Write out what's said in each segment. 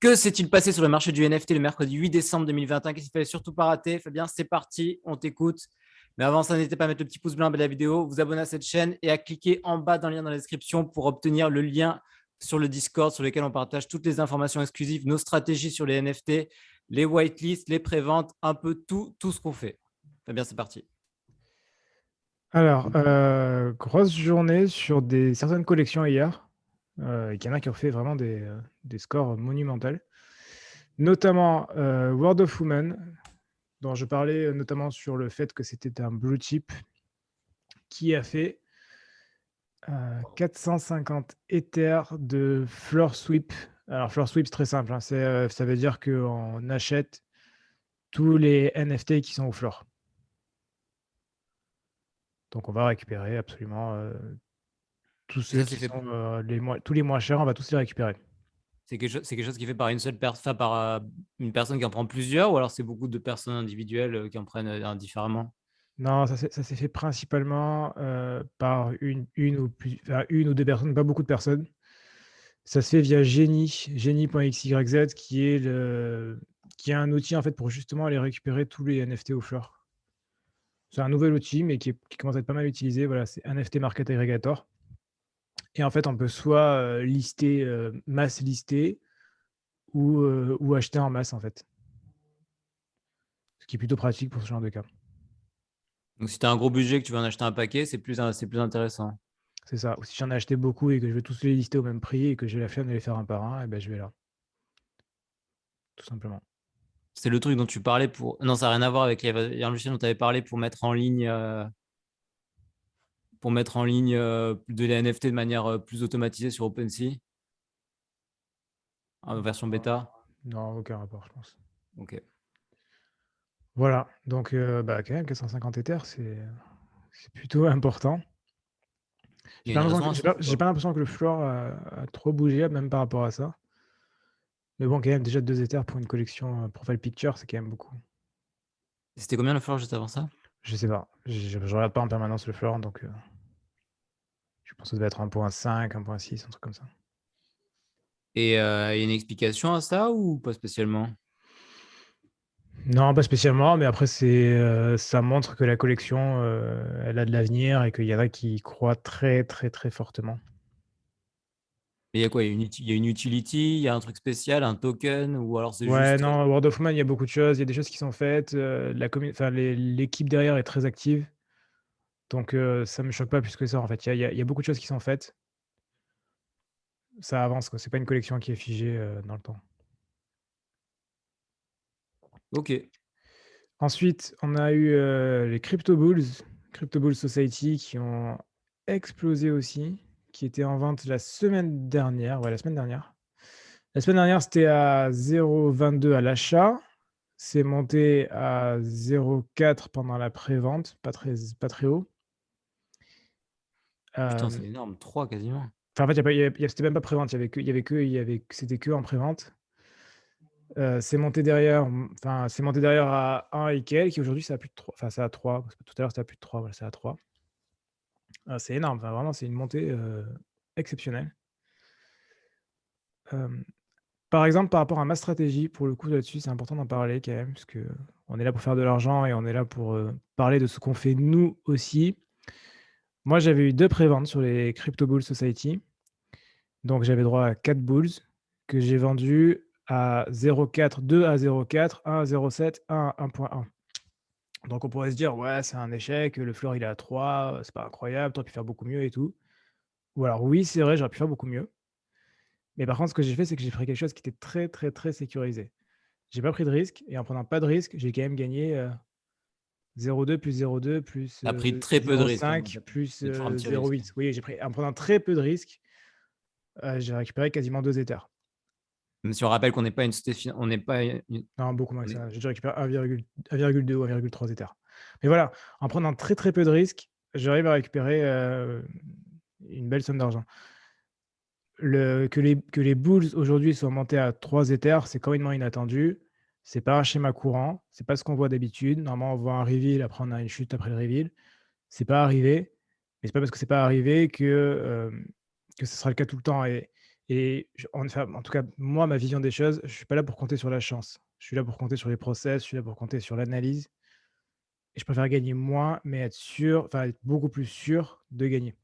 Que s'est-il passé sur le marché du NFT le mercredi 8 décembre 2021? Qu'est-ce qu'il fallait surtout pas rater? Fabien, c'est parti, on t'écoute. Mais avant ça, n'hésitez pas à mettre le petit pouce bleu de la vidéo, vous abonner à cette chaîne et à cliquer en bas dans le lien dans la description pour obtenir le lien sur le Discord sur lequel on partage toutes les informations exclusives, nos stratégies sur les NFT, les whitelists, les préventes, un peu tout ce qu'on fait. Fabien, c'est parti. Alors, grosse journée sur certaines collections hier. Il y en a qui ont fait vraiment des scores monumentaux. Notamment World of Women, dont je parlais notamment sur le fait que c'était un blue chip qui a fait 450 Ethers de floor sweep. Alors, floor sweep, c'est très simple, hein. Ça veut dire qu'on achète tous les NFT qui sont au floor. Donc, on va récupérer absolument tous Et ceux ça, c'est qui fait. sont tous les moins chers, on va tous les récupérer. C'est quelque chose qui est fait par une seule personne, par une personne qui en prend plusieurs, ou alors c'est beaucoup de personnes individuelles qui en prennent différemment? Non, ça s'est fait principalement par une ou deux personnes, pas beaucoup de personnes. Ça se fait via Genie.xyz, qui est un outil en fait pour justement aller récupérer tous les NFT au floor. C'est un nouvel outil, mais qui commence à être pas mal utilisé. Voilà, c'est NFT Market Aggregator. Et en fait, on peut soit lister, masse lister, ou acheter en masse en fait. Ce qui est plutôt pratique pour ce genre de cas. Donc, si tu as un gros budget que tu veux en acheter un paquet, c'est plus intéressant. C'est ça. Ou si j'en ai acheté beaucoup et que je veux tous les lister au même prix et que j'ai la flemme de les faire un par un, et ben je vais là, tout simplement. C'est le truc dont tu parlais pour. Non, ça n'a rien à voir avec les logiciels dont tu avais parlé pour mettre en ligne de les NFT de manière plus automatisée sur OpenSea, en version Non, bêta. non, aucun rapport, je pense. Ok. Voilà, donc quand même 450 Ethers, c'est plutôt important. Il J'ai y a pas une l'impression raison que, à j'ai ça pas, ou j'ai pas? pas l'impression que le floor a trop bougé, même par rapport à ça. Mais bon, quand même, déjà 2 Ethers pour une collection profile picture, c'est quand même beaucoup. C'était combien le floor juste avant ça? Je sais pas, je regarde pas en permanence le floor, donc je pense que ça devait être 1.5, 1.6, un truc comme ça. Et il y a une explication à ça ou pas spécialement? Non, pas spécialement, mais après, ça montre que la collection, elle a de l'avenir et qu'il y en a qui y croient très, très, très fortement. Mais il y a quoi? Il y a une utility, il y a un truc spécial, un token, ou alors c'est Ouais, juste. non, World of Man, il y a beaucoup de choses. Il y a des choses qui sont faites. L'équipe derrière est très active. Donc, ça me choque pas plus que ça, en fait. Il y a beaucoup de choses qui sont faites. Ça avance, quoi. C'est pas une collection qui est figée dans le temps. Ok. Ensuite, on a eu les Crypto Bulls, Crypto Bulls Society, qui ont explosé aussi, qui étaient en vente la semaine dernière. Ouais, la semaine dernière. La semaine dernière, c'était à 0,22 à l'achat. C'est monté à 0,4 pendant la pré-vente, pas très haut. Putain, Euh, c'est énorme. 3 quasiment. Enfin, en fait, c'était même pas pré-vente. C'était que en pré-vente. C'est monté derrière à 1 et quelques. Aujourd'hui, c'est à plus de 3. Enfin, c'est à 3. Parce que tout à l'heure, c'était à plus de 3. Voilà, c'est à 3. C'est énorme. Enfin, vraiment, c'est une montée exceptionnelle. Euh, Par exemple, par rapport à ma stratégie, pour le coup, là-dessus, c'est important d'en parler quand même, parce que on est là pour faire de l'argent et on est là pour parler de ce qu'on fait nous aussi. Moi, j'avais eu 2 préventes sur les Crypto Bull Society. Donc, j'avais droit à 4 bulls que j'ai vendus à 0,4, 2 à 0,4, 1 à 0,7, 1 à 1,1. Donc, on pourrait se dire, ouais, c'est un échec, le floor il est à 3, c'est pas incroyable, tu aurais pu faire beaucoup mieux et tout. Ou alors, oui, c'est vrai, j'aurais pu faire beaucoup mieux. Mais par contre, ce que j'ai fait, c'est que j'ai pris quelque chose qui était très, très, très sécurisé. J'ai pas pris de risque et en prenant pas de risque, j'ai quand même gagné 0,2 plus 0,2 plus T'as pris très peu de risques, hein, donc 0,5 plus c'est toujours un petit risque. 0,8. Oui, en prenant très peu de risques, j'ai récupéré quasiment 2 Ethers. Même si on rappelle qu'on n'est pas une société, on n'est pas Non, beaucoup moins on que est- ça. J'ai dû récupérer 1,2 ou 1,3 Ethers. Mais voilà, en prenant très très peu de risques, j'arrive à récupérer une belle somme d'argent. Que les bulls aujourd'hui soient montés à 3 Ethers, c'est complètement inattendu. C'est pas un schéma courant, c'est pas ce qu'on voit d'habitude. Normalement, on voit un reveal, après on a une chute après le reveal. C'est pas arrivé, mais c'est pas parce que c'est pas arrivé que ce sera le cas tout le temps. Et Et enfin, en tout cas, moi, ma vision des choses, je suis pas là pour compter sur la chance. Je suis là pour compter sur les process, je suis là pour compter sur l'analyse et je préfère gagner moins, mais être sûr, enfin être beaucoup plus sûr de gagner.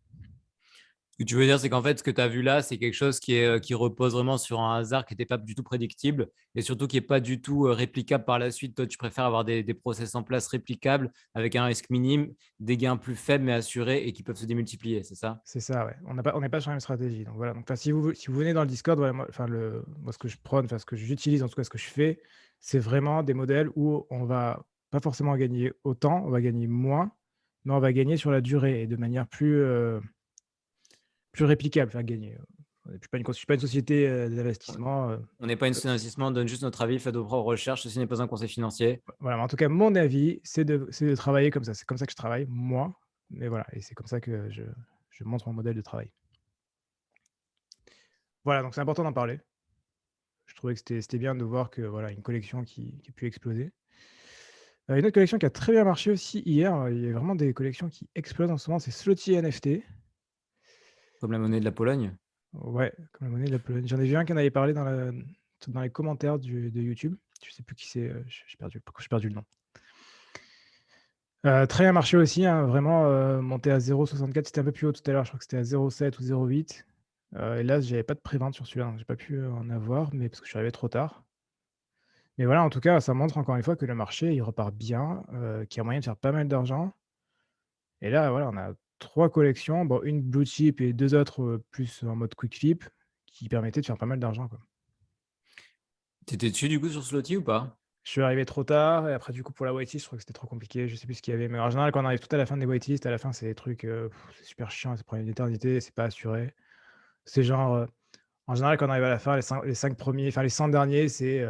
Ce que tu veux dire, c'est qu'en fait, ce que tu as vu là, c'est quelque chose qui repose vraiment sur un hasard qui n'était pas du tout prédictible et surtout qui n'est pas du tout réplicable par la suite. Toi, tu préfères avoir des process en place réplicables avec un risque minime, des gains plus faibles mais assurés et qui peuvent se démultiplier, c'est ça? C'est ça, ouais. On n'est pas sur la même stratégie. Donc voilà. Donc, enfin, si vous venez dans le Discord, ouais, moi, ce que je prône, enfin, ce que j'utilise, en tout cas, ce que je fais, c'est vraiment des modèles où on va pas forcément gagner autant, on va gagner moins, mais on va gagner sur la durée et de manière plus réplicable. Enfin, gagner. Je suis pas une société d'investissement. On n'est pas une société d'investissement, on donne juste notre avis, faites vos propres recherches, ceci n'est pas un conseil financier. Voilà, mais en tout cas, mon avis, c'est de travailler comme ça. C'est comme ça que je travaille, moi. Mais voilà, et c'est comme ça que je montre mon modèle de travail. Voilà, donc c'est important d'en parler. Je trouvais que c'était bien de voir que, voilà, une collection qui a pu exploser. Une autre collection qui a très bien marché aussi hier, il y a vraiment des collections qui explosent en ce moment, c'est Sloty NFT. Comme la monnaie de la Pologne. Ouais, comme la monnaie de la Pologne. J'en ai vu un qui en avait parlé dans les commentaires de YouTube. Je sais plus qui c'est, j'ai perdu le nom. Très bien marché aussi, hein, vraiment, monté à 0,64. C'était un peu plus haut tout à l'heure, je crois que c'était à 0,7 ou 0,8. Et là, j'avais pas de prévente sur celui-là, donc j'ai pas pu, en avoir, mais parce que je suis arrivé trop tard. Mais voilà, en tout cas, ça montre encore une fois que le marché, il repart bien, qu'il y a moyen de faire pas mal d'argent. Et là, voilà, on a 3 collections, bon, une blue chip et 2 autres, plus en mode quick flip, qui permettaient de faire pas mal d'argent, quoi. T'étais dessus du coup sur Sloty ou pas? Je suis arrivé trop tard et après du coup pour la whitelist, je crois que c'était trop compliqué, je sais plus ce qu'il y avait. Mais en général, quand on arrive tout à la fin des whitelists, à la fin, c'est des trucs, c'est super chiant, ça prend une éternité, c'est pas assuré. C'est genre, en général, quand on arrive à la fin, les 5 premiers, enfin les 100 derniers, c'est,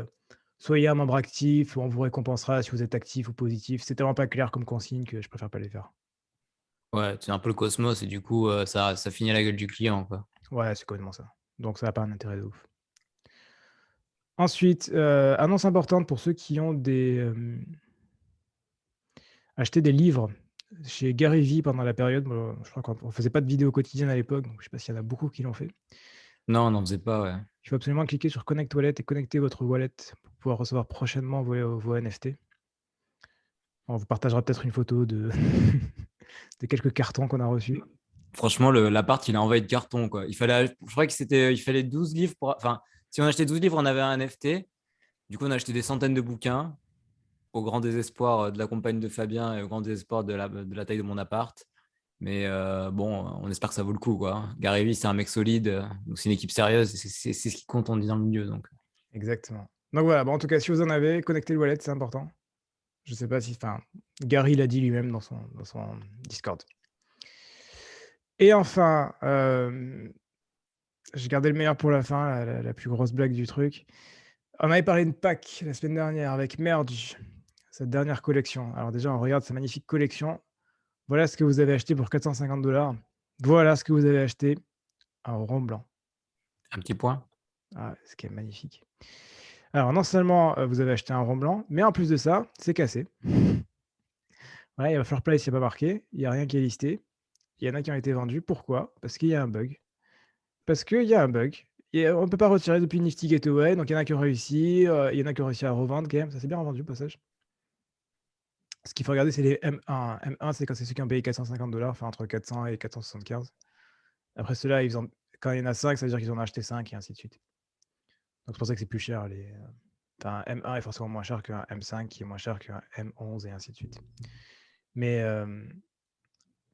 soyez un membre actif, on vous récompensera si vous êtes actif ou positif. C'est tellement pas clair comme consigne que je préfère pas les faire. Ouais, c'est un peu le cosmos et du coup, ça finit à la gueule du client, quoi. Ouais, c'est complètement ça. Donc ça a pas un intérêt de ouf. Ensuite, annonce importante pour ceux qui ont acheté des livres chez Gary Vee pendant la période. Moi, je crois qu'on faisait pas de vidéos quotidiennes à l'époque, donc je sais pas s'il y en a beaucoup qui l'ont fait. Non, on n'en faisait pas, ouais. Il faut absolument cliquer sur Connect Wallet et connecter votre wallet pour pouvoir recevoir prochainement vos NFT. On vous partagera peut-être une photo de de quelques cartons qu'on a reçus. Franchement, l'appart, il a envahi de carton, quoi. Je crois il fallait 12 livres enfin, si on achetait 12 livres, on avait un NFT. Du coup, on a acheté des centaines de bouquins au grand désespoir de la compagne de Fabien et au grand désespoir de la taille de mon appart. Mais bon, on espère que ça vaut le coup, quoi. Gary Vee, c'est un mec solide, donc c'est une équipe sérieuse, c'est ce qui compte, on dit dans le milieu. Donc. Exactement. Donc voilà, bon, en tout cas, si vous en avez, connectez le wallet, c'est important. Je sais pas si, enfin, Gary l'a dit lui-même dans son Discord. Et enfin, j'ai gardé le meilleur pour la fin, la plus grosse blague du truc. On avait parlé de Pâques la semaine dernière avec Merge, sa dernière collection. Alors déjà, on regarde sa magnifique collection. Voilà ce que vous avez acheté pour 450 $. Voilà ce que vous avez acheté, un rond blanc. Un petit point. Ah, ce qui est magnifique. Alors non seulement, vous avez acheté un rond blanc, mais en plus de ça, c'est cassé. Voilà, il y a Fair Place, il y a pas marqué, il y a rien qui est listé. Il y en a qui ont été vendus. Pourquoi? Parce qu'il y a un bug. Parce qu'il y a un bug et on ne peut pas retirer depuis Nifty Gateway, donc il y en a qui ont réussi, il y en a qui ont réussi à revendre quand même. Ça s'est bien revendu au passage. Ce qu'il faut regarder, c'est les M1. M1, c'est quand c'est ceux qui ont payé 450 $, enfin entre 400 et 475. Après ceux-là, quand il y en a 5, ça veut dire qu'ils en ont acheté 5 et ainsi de suite. Donc c'est pour ça que c'est plus cher. Enfin, un M1 est forcément moins cher qu'un M5 qui est moins cher qu'un M11 et ainsi de suite. Mais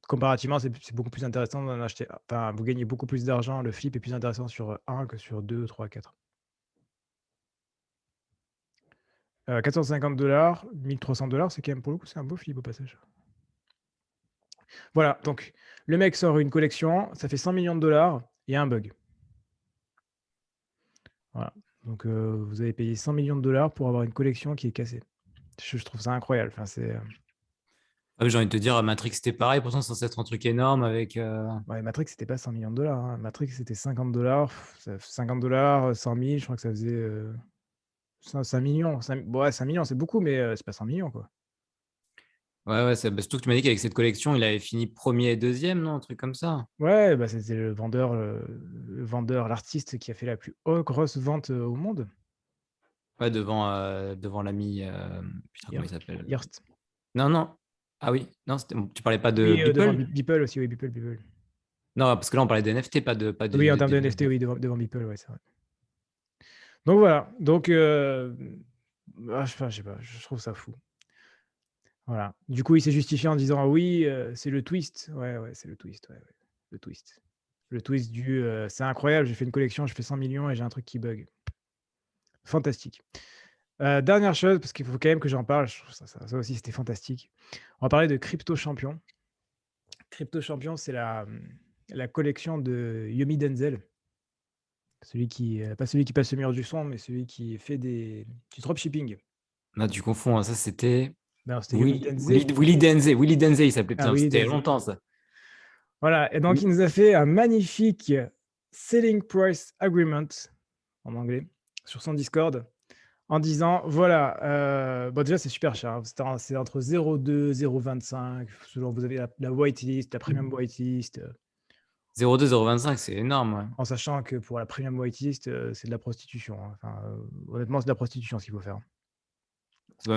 comparativement, c'est beaucoup plus intéressant d'en acheter. Enfin, vous gagnez beaucoup plus d'argent. Le flip est plus intéressant sur 1 que sur 2, 3, 4. 450 $, 1300 $, c'est quand même, pour le coup, c'est un beau flip au passage. Voilà, donc le mec sort une collection, ça fait 100 millions de dollars, il y a un bug. Voilà, donc vous avez payé 100 millions de dollars pour avoir une collection qui est cassée. Je trouve ça incroyable. Enfin, Ah, j'ai envie de te dire, Matrix, c'était pareil, pourtant, c'est censé être un truc énorme avec. Ouais, Matrix, c'était pas 100 millions de dollars, hein. Matrix, c'était 50 $, 50 $, 100 000, je crois que ça faisait 5 millions. Ouais, 5 millions, c'est beaucoup, mais c'est pas 100 millions, quoi. Ouais, c'est surtout que tu m'as dit qu'avec cette collection, il avait fini premier et deuxième, non? Un truc comme ça. Ouais, bah, c'était l'artiste qui a fait la plus grosse vente au monde. Ouais, devant l'ami. Putain, comment il Hier- s'appelle? Hearst. Non, non. Ah oui, non, tu parlais pas de Oui, devant Beeple? Beeple aussi, oui, Beeple. Non, parce que là, on parlait des NFT, pas Oui, en termes de des NFT, vrais. oui, devant Beeple, ouais, c'est vrai. Donc voilà, donc je sais pas, je trouve ça fou. Voilà. Du coup, il s'est justifié en disant: «Ah oui, c'est le twist». Ouais, ouais, c'est le twist, ouais, ouais, le twist. Le twist «C'est incroyable, j'ai fait une collection, je fais 100 millions et j'ai un truc qui bug». Fantastique. Dernière chose, parce qu'il faut quand même que j'en parle, je trouve ça aussi c'était fantastique. On va parler de Crypto Champion. Crypto Champion, c'est la collection de Yomi Denzel, celui qui, pas celui qui passe le mur du son, mais celui qui fait du dropshipping. Non, tu confonds, hein, ça c'était Non, c'était Yomi Denzel. Willy Denze. Willy Denze, il s'appelait. Ah Putain, oui, c'était il y a Denzel. longtemps, ça. Voilà, et donc Oui. il nous a fait un magnifique selling price agreement, en anglais, sur son Discord, en disant, voilà, bon déjà c'est super cher, hein, c'est entre 0,2, 0,25, selon vous avez la whitelist, la premium whitelist, 0,2, 0,25, c'est énorme. Ouais. en sachant que pour la premium whitelist, c'est de la prostitution, hein. Enfin, honnêtement, c'est de la prostitution ce qu'il faut faire.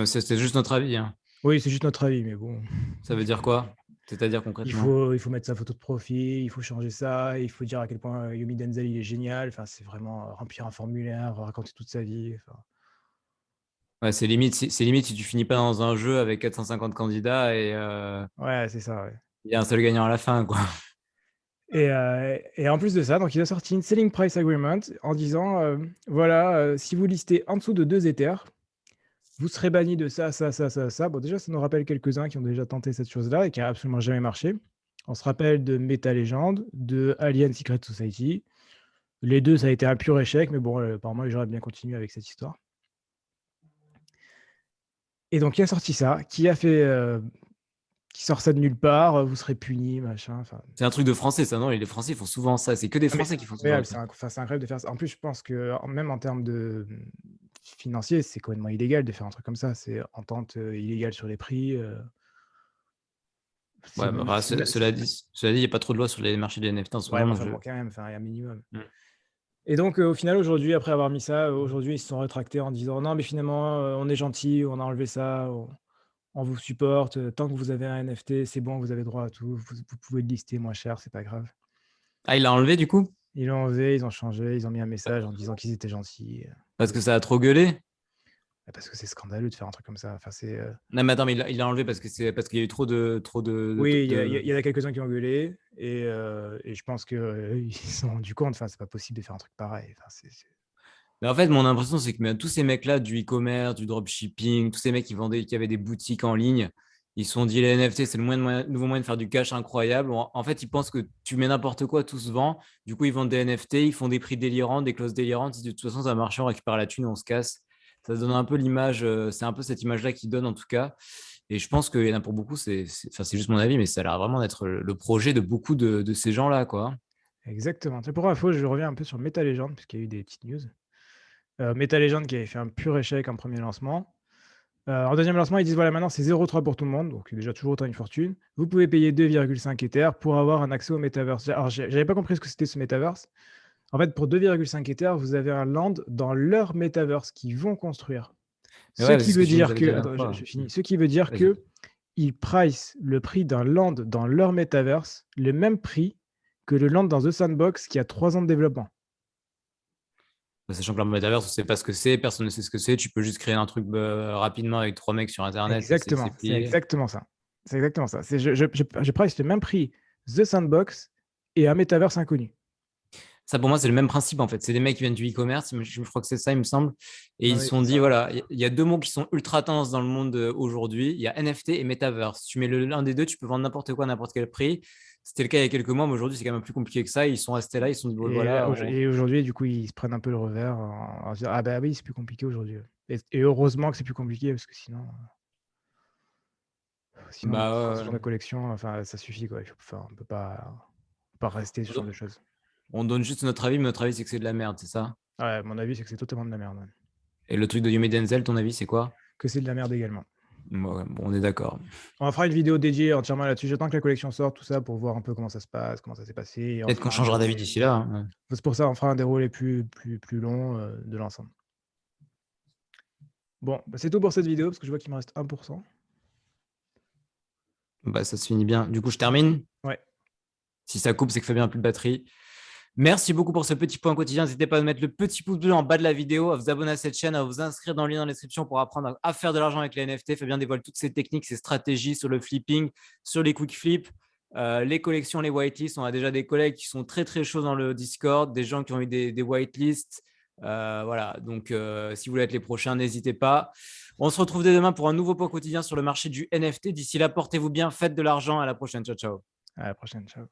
C'était juste notre avis, hein. Oui, c'est juste notre avis, mais bon, Ça veut dire quoi? C'est-à-dire il concrètement? faut, il faut mettre sa photo de profil, il faut changer ça, il faut dire à quel point Yomi Denzel il est génial. Enfin, c'est vraiment remplir un formulaire, raconter toute sa vie. Enfin, Ouais, c'est limite si tu finis pas dans un jeu avec 450 candidats et ouais, c'est ça. Ouais. il y a un seul gagnant à la fin, quoi. Et en plus de ça, donc il a sorti une selling price agreement en disant voilà, si vous listez en dessous de 2 Ethers, vous serez banni de ça, ça, ça, ça, ça. Bon, déjà, ça nous rappelle quelques-uns qui ont déjà tenté cette chose-là et qui n'a absolument jamais marché. On se rappelle de Meta Legend, de Alien Secret Society. Les deux, ça a été un pur échec, mais bon, apparemment, les gens aiment bien continuer avec cette histoire. Et donc, il a sorti ça, qui sort ça de nulle part, vous serez puni, machin. Enfin, C'est un truc de français, ça, non? Les Français font souvent ça. C'est que des ah, mais c'est Français qui font ce genre de incroyable, truc. c'est incroyable de faire ça. En plus, je pense que même en termes de financier, c'est complètement illégal de faire un truc comme ça. C'est entente illégale sur les prix. Ouais, bah, enfin, cela dit, il n'y a pas trop de loi sur les marchés des NFT en ce Ouais, mais moment. enfin bon, quand même, enfin, il y a un minimum. Mm. Et donc, au final, aujourd'hui, après avoir mis ça, aujourd'hui, ils se sont rétractés en disant non, mais finalement, on est gentil, on a enlevé ça, on vous supporte. Tant que vous avez un NFT, c'est bon, vous avez droit à tout. Vous pouvez le lister moins cher, c'est pas grave. Ah, il l'a enlevé du coup? Ils l'ont enlevé, ils ont changé, ils ont mis un message en disant qu'ils étaient gentils. Parce que ça a trop gueulé? Parce que c'est scandaleux de faire un truc comme ça. Enfin, c'est. Non, mais attends, mais il l'a enlevé parce qu'il y a eu Oui, de- il y en a quelques-uns qui ont gueulé et je pense qu'ils se sont rendus compte. Enfin, c'est pas possible de faire un truc pareil. Enfin, Mais en fait, mon impression, c'est que tous ces mecs-là du e-commerce, du dropshipping, tous ces mecs qui avaient des boutiques en ligne, ils se sont dit les NFT, c'est le nouveau moyen de faire du cash incroyable. En fait, ils pensent que tu mets n'importe quoi, tout se vend. Du coup, ils vendent des NFT, ils font des prix délirants, des clauses délirantes. De toute façon, ça marche, on récupère la thune, on se casse. Ça donne un peu l'image, c'est un peu cette image-là qui donne en tout cas. Et je pense qu'il y en a pour beaucoup, enfin, c'est juste mon avis, mais ça a l'air vraiment d'être le projet de beaucoup de ces gens-là, quoi. exactement. Pour info, je reviens un peu sur Meta Legend, puisqu'il y a eu des petites news. Meta Legend qui avait fait un pur échec en premier lancement. En deuxième lancement, ils disent voilà, maintenant c'est 0,3 pour tout le monde, donc déjà toujours autant une fortune. Vous pouvez payer 2,5 Ether pour avoir un accès au Metaverse. Alors, j'avais pas compris ce que c'était ce Metaverse. En fait, pour 2,5 Ether, vous avez un land dans leur Metaverse qu'ils vont construire. Mais Ce ouais, qui c'est ce veut que tu nous dire avais dit que, la dernière attends, fois. je finis. Ce qui veut dire Vas-y. que ils price le prix d'un land dans leur Metaverse, le même prix que le land dans The Sandbox qui a 3 ans de développement. Sachant que le métavers, on ne sait pas ce que c'est, personne ne sait ce que c'est. Tu peux juste créer un truc rapidement avec trois mecs sur Internet et c'est Exactement, c'est plié. exactement ça. C'est exactement ça. Je price le même prix The Sandbox et un Metaverse inconnu. Ça, pour moi, c'est le même principe en fait. C'est des mecs qui viennent du e-commerce, je crois que c'est ça, il me semble. Et ils Oui, se c'est sont dit, ça. voilà, il y a deux mots qui sont ultra tendance dans le monde aujourd'hui. Il y a NFT et Metaverse. Tu mets l'un des deux, tu peux vendre n'importe quoi à n'importe quel prix. C'était le cas il y a quelques mois, mais aujourd'hui, c'est quand même plus compliqué que ça. Ils sont restés là, ils se sont dit, bon, Et, voilà. et aujourd'hui, du coup, ils se prennent un peu le revers en se disant ah bah oui, c'est plus compliqué aujourd'hui. Et heureusement que c'est plus compliqué parce que sinon Bah, ce genre de collection, enfin, ça suffit quoi. Enfin, on peut pas rester sur ce genre de choses. on donne juste notre avis, mais notre avis, c'est que c'est de la merde, c'est ça? Ouais, mon avis, c'est que c'est totalement de la merde, ouais. Et le truc de Yumi Denzel, ton avis, c'est quoi? Que c'est de la merde également. Ouais, bon, on est d'accord. On fera une vidéo dédiée entièrement là-dessus. J'attends que la collection sorte, tout ça, pour voir un peu comment ça se passe, comment ça s'est passé. Et on Peut-être qu'on fera un changera d'avis déroulé. d'ici là, hein. C'est pour ça, on fera un déroulé plus long de l'ensemble. Bon, bah, c'est tout pour cette vidéo, parce que je vois qu'il me reste 1%. Bah, ça se finit bien. Du coup, je termine. Ouais. Si ça coupe, c'est que Fabien n'a plus de batterie. Merci beaucoup pour ce petit point quotidien. N'hésitez pas à mettre le petit pouce bleu en bas de la vidéo, à vous abonner à cette chaîne, à vous inscrire dans le lien dans la description pour apprendre à faire de l'argent avec les NFT. Fabien dévoile toutes ses techniques, ses stratégies sur le flipping, sur les quick flips, les collections, les whitelists. On a déjà des collègues qui sont très très chauds dans le Discord, des gens qui ont eu des whitelists. Voilà, donc si vous voulez être les prochains, n'hésitez pas. On se retrouve dès demain pour un nouveau point quotidien sur le marché du NFT. D'ici là, portez-vous bien, faites de l'argent. À la prochaine. Ciao, ciao. À la prochaine. Ciao.